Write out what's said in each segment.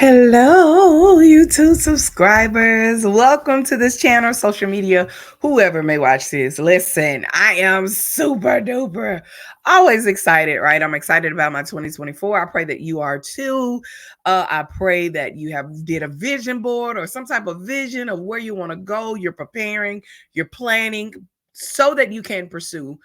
Hello, YouTube subscribers. Welcome to this channel, social media, whoever may watch this. Listen, I am super duper always excited, right? I'm excited about my 2024. I pray that you are too. I pray that you have did a vision board or some type of vision of where you want to go. You're preparing, you're planning so that you can pursue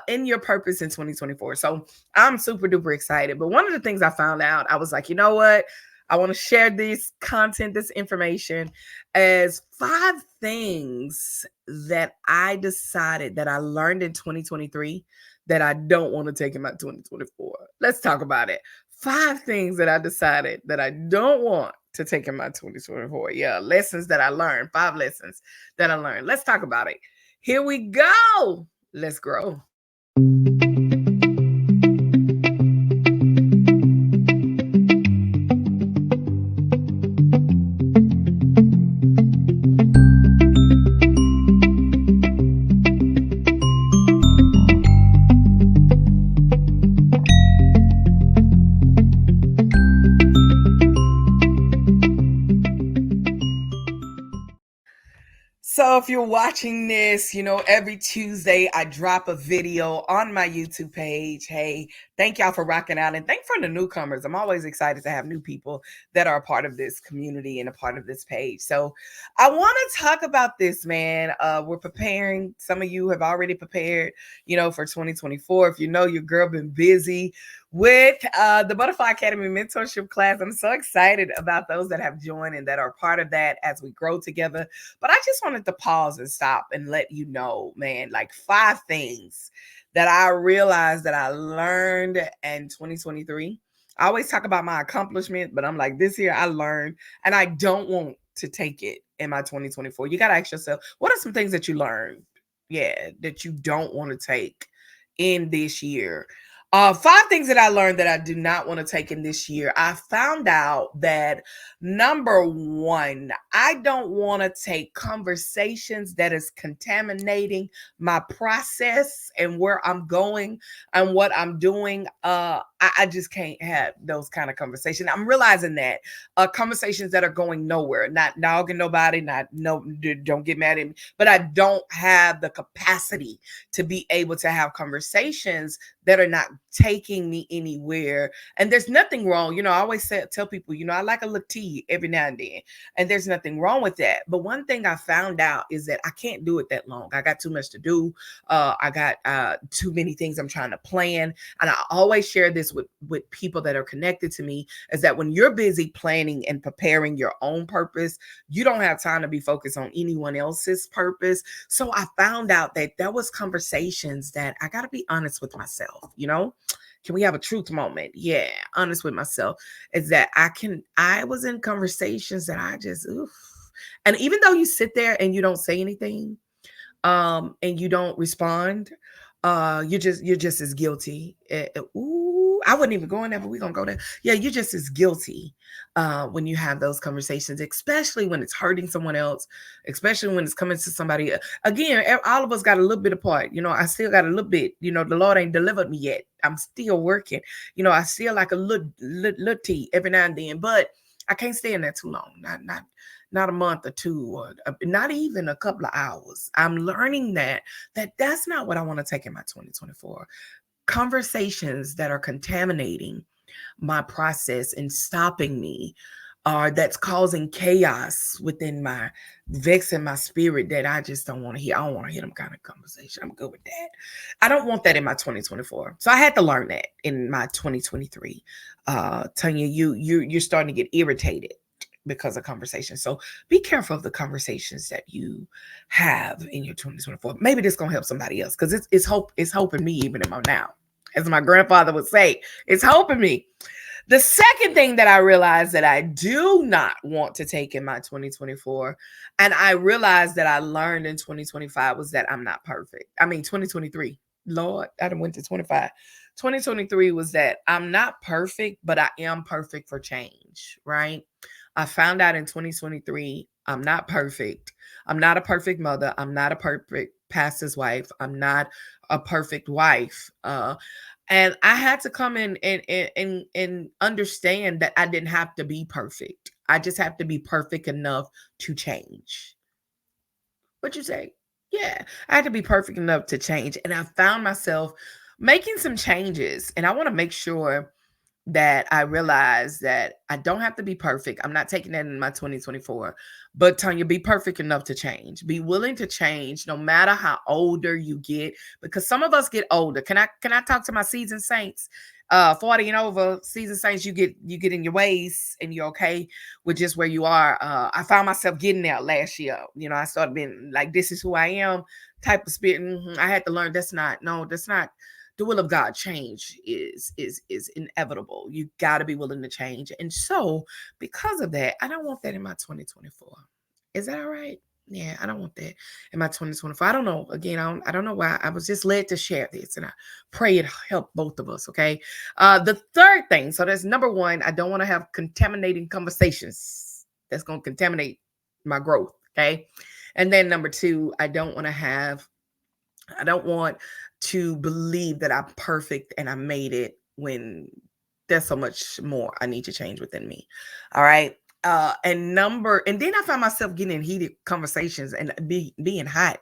in your purpose in 2024. So I'm super duper excited. But one of the things I found out, I was like, you know what? I want to share this content, this information as 5 things that I decided that I learned in 2023 that I don't want to take in my 2024. Let's talk about it. 5 things that I decided that I don't want to take in my 2024. Yeah, lessons that I learned. 5 lessons that I learned. Let's talk about it. Here we go. Let's grow. So if you're watching this, every Tuesday I drop a video on my YouTube page. Hey, thank y'all for rocking out and thank for the newcomers. I'm always excited to have new people that are a part of this community and a part of this page. So I want to talk about this, man. We're preparing. Some of you have already prepared, for 2024. If you know your girl been busy with the Butterfly Academy mentorship class. I'm so excited about those that have joined and that are part of that as we grow together. But I just wanted to pause and stop and let you know, man, like 5 things that I realized that I learned in 2023. I always talk about my accomplishment, but I'm like, this year I learned, and I don't want to take it in my 2024. You got to ask yourself, what are some things that you learned? Yeah, that you don't want to take in this year. 5 things that I learned that I do not want to take in this year. I found out that number one, I don't want to take conversations that is contaminating my process and where I'm going and what I'm doing. I just can't have those kind of conversations. I'm realizing that conversations that are going nowhere, not dogging nobody, don't get mad at me, but I don't have the capacity to be able to have conversations that are not taking me anywhere. And there's nothing wrong. I always tell people, I like a little tea every now and then. And there's nothing wrong with that. But one thing I found out is that I can't do it that long. I got too much to do. I got too many things I'm trying to plan. And I always share this with people that are connected to me, is that when you're busy planning and preparing your own purpose, you don't have time to be focused on anyone else's purpose. So I found out that there was conversations that I got to be honest with myself. Can we have a truth moment? Yeah, honest with myself is that I was in conversations that I just, oof. And even though you sit there and you don't say anything, and you don't respond, you're just as guilty. Ooh, I wouldn't even go in there, but we're gonna go there. Yeah, you're just as guilty when you have those conversations, especially when it's hurting someone else, especially when it's coming to somebody. Again, all of us got a little bit apart. I still got a little bit. The Lord ain't delivered me yet. I'm still working. I still like a little tea every now and then, but I can't stay in there too long. Not a month or two, or not even a couple of hours. I'm learning that's not what I want to take in my 2024. Conversations that are contaminating my process and stopping me, or that's causing chaos within my vexing my spirit, that I just don't want to hear. I don't want to hear them kind of conversation. I'm good with that. I don't want that in my 2024. So I had to learn that in my 2023. Tonya, you're starting to get irritated because of conversation. So be careful of the conversations that you have in your 2024. Maybe this gonna help somebody else, because it's hope. It's helping me even in my now. As my grandfather would say, it's helping me. The second thing that I realized that I do not want to take in my 2024, and I realized that I learned in 2025, was that I'm not perfect. 2023. Lord, I done went to 25. 2023 was that I'm not perfect, but I am perfect for change, right? I found out in 2023, I'm not perfect. I'm not a perfect mother. I'm not a perfect pastor's wife. I'm not a perfect wife. And I had to come in and understand that I didn't have to be perfect. I just have to be perfect enough to change. What you say? Yeah, I had to be perfect enough to change. And I found myself making some changes. And I want to make sure that I realize that I don't have to be perfect. I'm not taking that in my 2024. But Tonya, be perfect enough to change. Be willing to change no matter how older you get, because some of us get older. Can I talk to my seasoned saints? 40 and over, seasoned saints, you get in your ways and you're okay with just where you are. I found myself getting there last year. I started being like, this is who I am type of spirit. I had to learn that's not the will of God. Change is inevitable. You got to be willing to change. And so, because of that, I don't want that in my 2024. Is that all right? Yeah, I don't want that in my 2024. I don't know. Again, I don't know why. I was just led to share this, and I pray it help both of us. Okay. The third thing. So that's number one. I don't want to have contaminating conversations. That's going to contaminate my growth. Okay. And then number two, I don't want to believe that I'm perfect and I made it when there's so much more I need to change within me. All right. And then I found myself getting in heated conversations and being hot,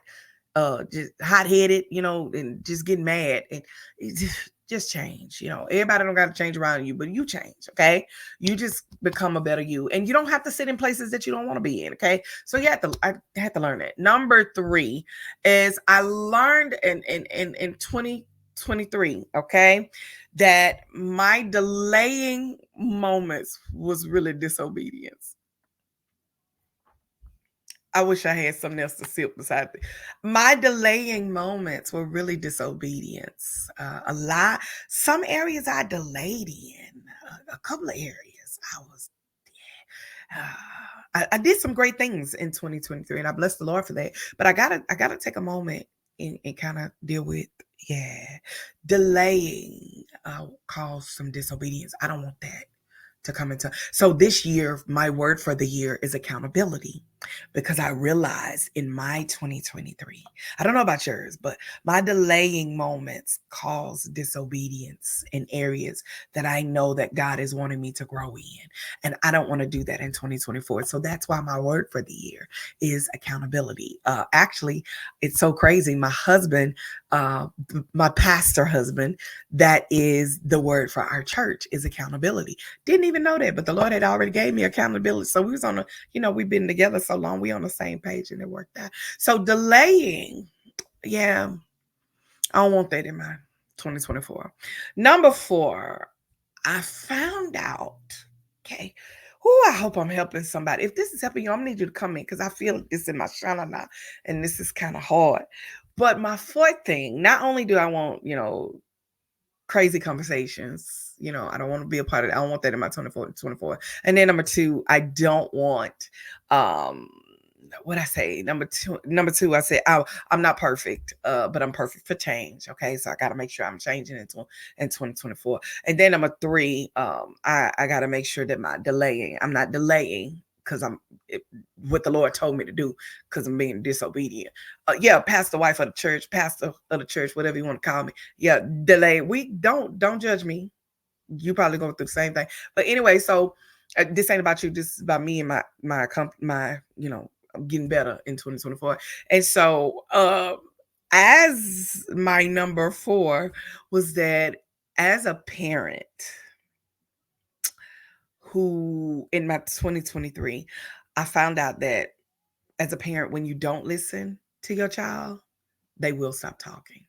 just hot-headed, and just getting mad. And it just change. Everybody don't got to change around you, but you change. Okay. You just become a better you. And you don't have to sit in places that you don't want to be in. Okay. So I had to learn that. Number three is I learned in 2023, okay, that my delaying moments was really disobedience. I wish I had something else to sip beside it. My delaying moments were really disobedience. Some areas I delayed in, a couple of areas I was. I did some great things in 2023, and I bless the Lord for that. But I gotta take a moment and kind of deal with, yeah, delaying cause some disobedience. I don't want that to come into. So this year, my word for the year is accountability, because I realized in my 2023, I don't know about yours, but my delaying moments cause disobedience in areas that I know that God is wanting me to grow in. And I don't want to do that in 2024. So that's why my word for the year is accountability. Actually, it's so crazy. My husband, my pastor husband, that is the word for our church, is accountability. Didn't even know that, but the Lord had already gave me accountability. So we was on we've been together so long, we on the same page, and it worked out. So delaying, yeah, I don't want that in my 2024. Number four, I found out, okay, I hope I'm helping somebody. If this is helping you, I'm gonna need you to come in, because I feel this in my shana now, and this is kind of hard. But my fourth thing, not only do I want, crazy conversations. I don't want to be a part of it. I don't want that in my 24. And then number two, I don't want what I say. Number two, I said I'm not perfect, but I'm perfect for change. Okay. So I gotta make sure I'm changing in 2024. And then number three, I gotta make sure that I'm not delaying because what the Lord told me to do, because I'm being disobedient. Yeah, pastor wife of the church, pastor of the church, whatever you want to call me. Yeah, delay. We don't judge me. You probably going through the same thing. But anyway, so this ain't about you. This is about me and my I'm getting better in 2024. And so as my number four was that, as a parent who in my 2023, I found out that as a parent, when you don't listen to your child, they will stop talking.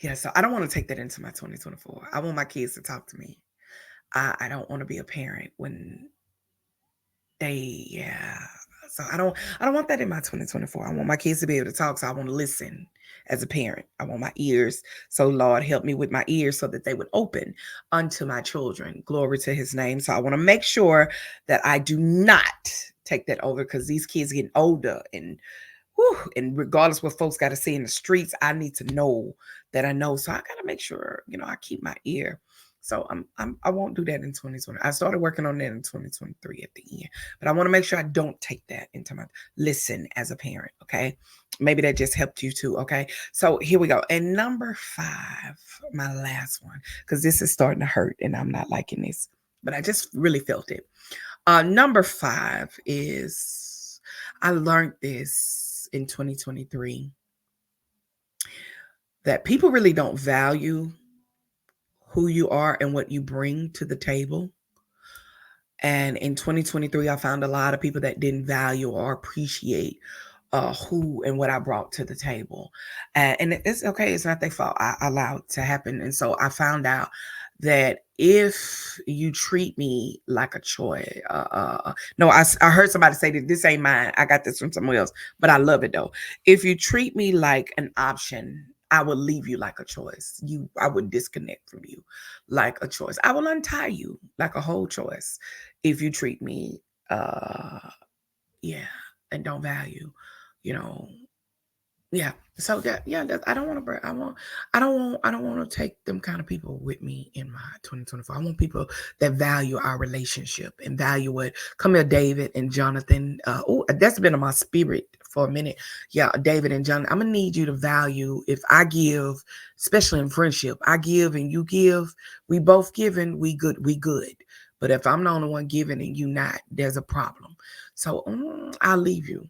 Yeah, so I don't want to take that into my 2024. I want my kids to talk to me. I don't want to be a parent when yeah. So I don't want that in my 2024. I want my kids to be able to talk. So I want to listen as a parent. I want my ears. So Lord, help me with my ears so that they would open unto my children. Glory to his name. So I want to make sure that I do not take that over, because these kids getting older, and regardless what folks got to say in the streets, I need to know that I know. So I got to make sure, I keep my ear So I won't do that in 2020. I started working on that in 2023 at the end, but I want to make sure I don't take that into my listen as a parent. Okay. Maybe that just helped you too. Okay. So here we go. And number 5, my last one, because this is starting to hurt and I'm not liking this, but I just really felt it. Number 5 is I learned this in 2023 that people really don't value who you are and what you bring to the table. And in 2023, I found a lot of people that didn't value or appreciate who and what I brought to the table. And it's okay. It's not their fault. I allowed to happen. And so I found out that if you treat me like a choice, no, I heard somebody say that this ain't mine. I got this from somewhere else, but I love it though. If you treat me like an option, I will leave you like a choice. I would disconnect from you like a choice. I will untie you like a whole choice if you treat me, yeah, and don't value, you know, yeah. So I don't want to. I don't want to take them kind of people with me in my 2024. I want people that value our relationship and value it. Come here, David and Jonathan. That's been in my spirit for a minute. Yeah, David and Jonathan. I'm gonna need you to value. If I give, especially in friendship, I give and you give. We both giving. We good. We good. But if I'm the only one giving and you not, there's a problem. So I'll leave you.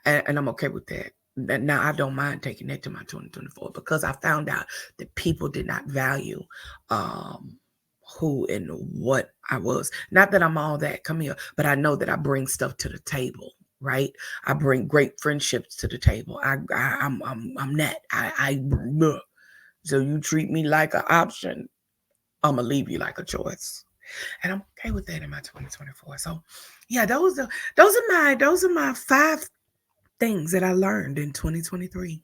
And I'm okay with that. Now, I don't mind taking that to my 2024 because I found out that people did not value who and what I was. Not that I'm all that, come here, but I know that I bring stuff to the table, right? I bring great friendships to the table. I'm that. So you treat me like an option, I'm gonna leave you like a choice. And I'm okay with that in my 2024. So yeah, those are my 5 things that I learned in 2023.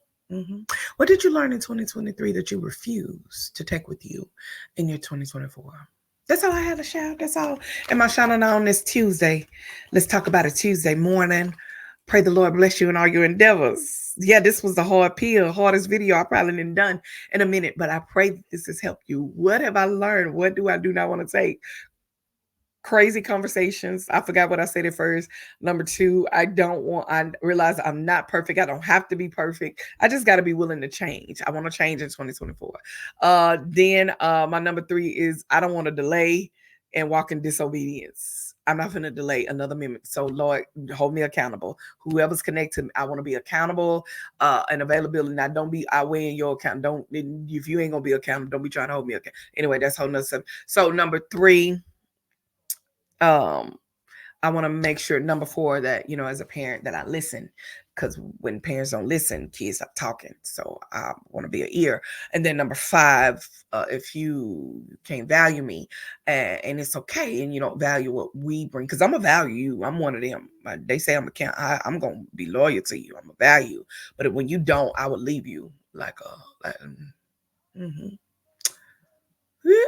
What did you learn in 2023 that you refuse to take with you in your 2024? That's all I have to share. That's all. Am I shining on this Tuesday? Let's talk about a Tuesday morning. Pray the Lord bless you in all your endeavors. Yeah, this was the hardest video I probably done in a minute, but I pray that this has helped you. What have I learned? What do I do not want to take? Crazy conversations. I forgot what I said at first. Number 2, I realize I'm not perfect. I don't have to be perfect. I just got to be willing to change. I want to change in 2024. Then my number 3 is I don't want to delay and walk in disobedience. I'm not going to delay another minute. So Lord, hold me accountable. Whoever's connected, I want to be accountable and availability. Now, don't be I weigh in your account. If you ain't going to be accountable, don't be trying to hold me accountable. Anyway, that's whole nother subject. So number 3, I want to make sure, number 4, that as a parent that I listen, because when parents don't listen, kids stop talking. So I want to be an ear. And then number 5, if you can't value me and it's okay, and you don't value what we bring, because I'm gonna value you. I'm one of them. They say I'm gonna be loyal to you. I'm a value. But when you don't, I will leave you like a.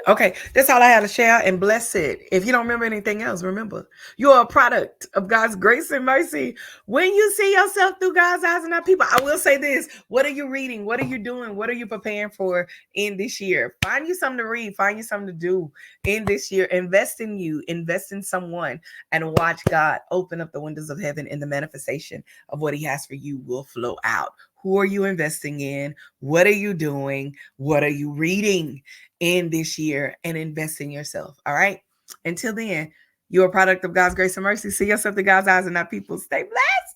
Okay, that's all I had to share, and bless it. If you don't remember anything else, remember, you're a product of God's grace and mercy. When you see yourself through God's eyes and not people, I will say this: what are you reading? What are you doing? What are you preparing for in this year? Find you something to read. Find you something to do in this year. Invest in you. Invest in someone, and watch God open up the windows of heaven, and the manifestation of what He has for you will flow out. Who are you investing in? What are you doing? What are you reading in this year? And invest in yourself. All right. Until then, you're a product of God's grace and mercy. See yourself through God's eyes and not people's. Stay blessed.